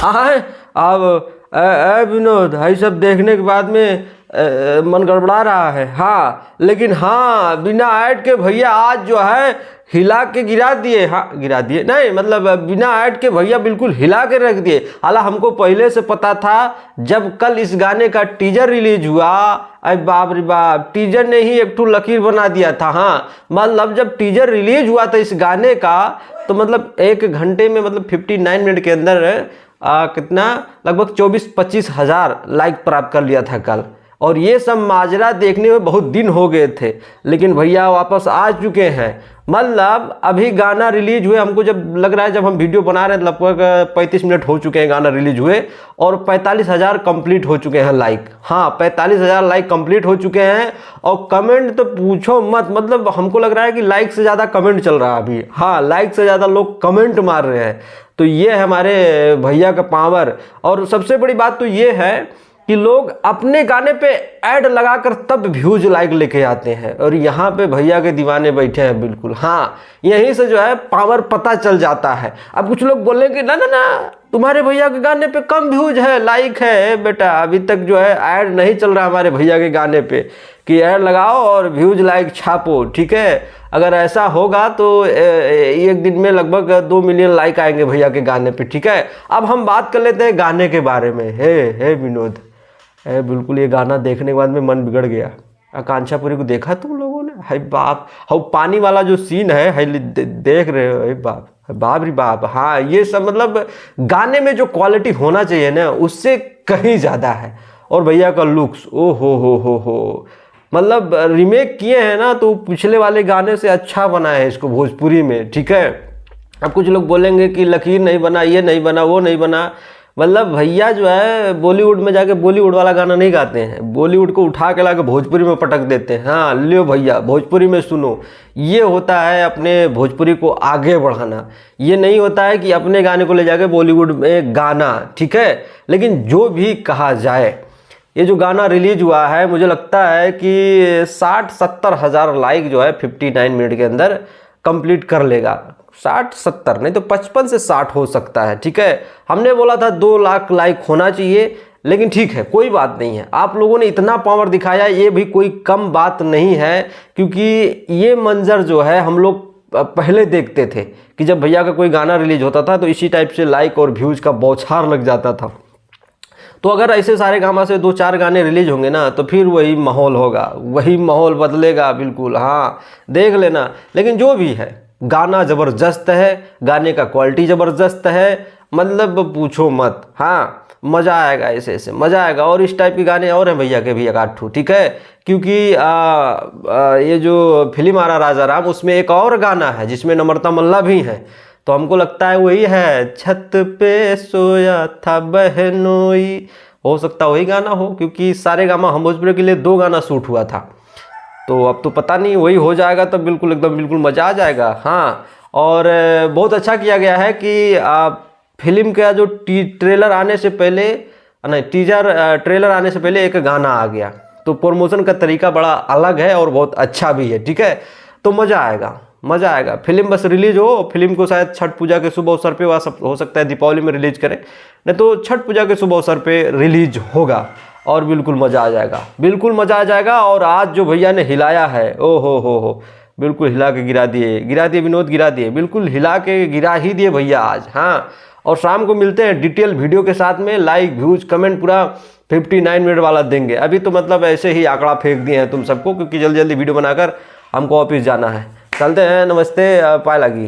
हाँ अब विनोद ये सब देखने के बाद में मन गड़बड़ा रहा है। हाँ लेकिन हाँ बिना ऐड के भैया आज जो है हिला के गिरा दिए। हाँ गिरा दिए नहीं, मतलब बिना ऐड के भैया बिल्कुल हिला के रख दिए। हालांकि हमको पहले से पता था, जब कल इस गाने का टीजर रिलीज हुआ, अरे बाप रे बाप, टीजर ने ही एक ठो लकीर बना दिया था। हाँ मतलब जब टीजर रिलीज हुआ था इस गाने का, तो मतलब 1 घंटे में, मतलब 59 मिनट के अंदर कितना लगभग 24-25 हज़ार लाइक प्राप्त कर लिया था कल। और ये सब माजरा देखने में बहुत दिन हो गए थे, लेकिन भैया वापस आ चुके हैं। मतलब अभी गाना रिलीज हुए, हमको जब लग रहा है, जब हम वीडियो बना रहे हैं लगभग 35 मिनट हो चुके हैं गाना रिलीज हुए, और 45,000 कंप्लीट हो चुके हैं लाइक। हाँ 45,000 लाइक कंप्लीट हो चुके हैं। और कमेंट तो पूछो मत, मतलब हमको लग रहा है कि लाइक से ज़्यादा कमेंट चल रहा है अभी। हाँ लाइक से ज़्यादा लोग कमेंट मार रहे हैं। तो ये है हमारे भैया का पावर। और सबसे बड़ी बात तो ये है कि लोग अपने गाने पे ऐड लगाकर तब व्यूज लाइक लेके आते हैं, और यहाँ पे भैया के दीवाने बैठे हैं बिल्कुल। हाँ यहीं से जो है पावर पता चल जाता है। अब कुछ लोग बोलेंगे ना ना ना तुम्हारे भैया के गाने पे कम व्यूज है, लाइक है। बेटा अभी तक जो है ऐड नहीं चल रहा हमारे भैया के गाने पे कि ऐड लगाओ और व्यूज लाइक छापो, ठीक है। अगर ऐसा होगा तो एक दिन में लगभग 2 मिलियन लाइक आएंगे भैया के गाने पे, ठीक है। अब हम बात कर लेते हैं गाने के बारे में। हे विनोद, बिल्कुल ये गाना देखने के बाद में मन बिगड़ गया। आकांक्षापुरी को देखा तुम लोगों ने? हाय बाप, हाँ पानी वाला जो सीन है, हाय देख रहे हो? हाय बाप, बाप रे बाप। हाँ ये सब मतलब गाने में जो क्वालिटी होना चाहिए ना, उससे कहीं ज़्यादा है। और भैया का लुक्स, ओ हो, मतलब रीमेक किए हैं ना, तो पिछले वाले गाने से अच्छा बना है इसको भोजपुरी में, ठीक है। अब कुछ लोग बोलेंगे कि लकीर नहीं बना, ये नहीं बना, वो नहीं बना। मतलब भैया जो है बॉलीवुड में जाके बॉलीवुड वाला गाना नहीं गाते हैं, बॉलीवुड को उठा के लाके भोजपुरी में पटक देते हैं। हाँ लियो भैया भोजपुरी में सुनो। ये होता है अपने भोजपुरी को आगे बढ़ाना। ये नहीं होता है कि अपने गाने को ले जाके बॉलीवुड में गाना, ठीक है। लेकिन जो भी कहा जाए, ये जो गाना रिलीज हुआ है, मुझे लगता है कि 60-70 हज़ार लाइक जो है 59 मिनट के अंदर कंप्लीट कर लेगा। 60-70 नहीं तो 55 से 60 हो सकता है, ठीक है। हमने बोला था 2 लाख लाइक होना चाहिए, लेकिन ठीक है कोई बात नहीं है। आप लोगों ने इतना पावर दिखाया, ये भी कोई कम बात नहीं है, क्योंकि ये मंजर जो है हम लोग पहले देखते थे कि जब भैया का कोई गाना रिलीज होता था तो इसी टाइप से लाइक और व्यूज का बौछार लग जाता था। तो अगर ऐसे सारे गामा से 2-4 गाने रिलीज होंगे ना, तो फिर वही माहौल होगा, वही माहौल बदलेगा बिल्कुल। हाँ देख लेना। लेकिन जो भी है, गाना ज़बरदस्त है, गाने का क्वालिटी ज़बरदस्त है, मतलब पूछो मत। हाँ मज़ा आएगा, ऐसे मज़ा आएगा। और इस टाइप के गाने और हैं भैया के भी 1-8 ठो, ठीक है। क्योंकि ये जो फिल्म आ रहा राजा राम, उसमें एक और गाना है जिसमें नम्रता मल्ला भी हैं, तो हमको लगता है वही है, छत पे सोया था बहनोई। हो सकता वही गाना हो, क्योंकि सारे गामा हम भोजपुरी के लिए 2 गाना शूट हुआ था। तो अब तो पता नहीं, वही हो जाएगा तो बिल्कुल एकदम बिल्कुल मज़ा आ जाएगा। हाँ और बहुत अच्छा किया गया है कि फिल्म का जो ट्रेलर आने से पहले, नहीं ट्रेलर आने से पहले एक गाना आ गया, तो प्रमोशन का तरीका बड़ा अलग है और बहुत अच्छा भी है, ठीक है। तो मज़ा आएगा। फिल्म बस रिलीज हो, फिल्म को शायद छठ पूजा के शुभ अवसर पे, हो सकता है दीपावली में रिलीज करें, नहीं तो छठ पूजा के शुभ अवसर पे रिलीज होगा, और बिल्कुल मज़ा आ जाएगा, बिल्कुल मज़ा आ जाएगा। और आज जो भैया ने हिलाया है, ओ हो, बिल्कुल हिला के गिरा दिए विनोद, गिरा दिए, बिल्कुल हिला के गिरा ही दिए भैया आज। हाँ और शाम को मिलते हैं डिटेल वीडियो के साथ में, लाइक व्यूज कमेंट पूरा 59 मिनट वाला देंगे। अभी तो मतलब ऐसे ही आंकड़ा फेंक दिए हैं तुम सबको, क्योंकि जल्दी वीडियो बनाकर हमको ऑफिस जाना है। चलते हैं, नमस्ते, पाए लगी।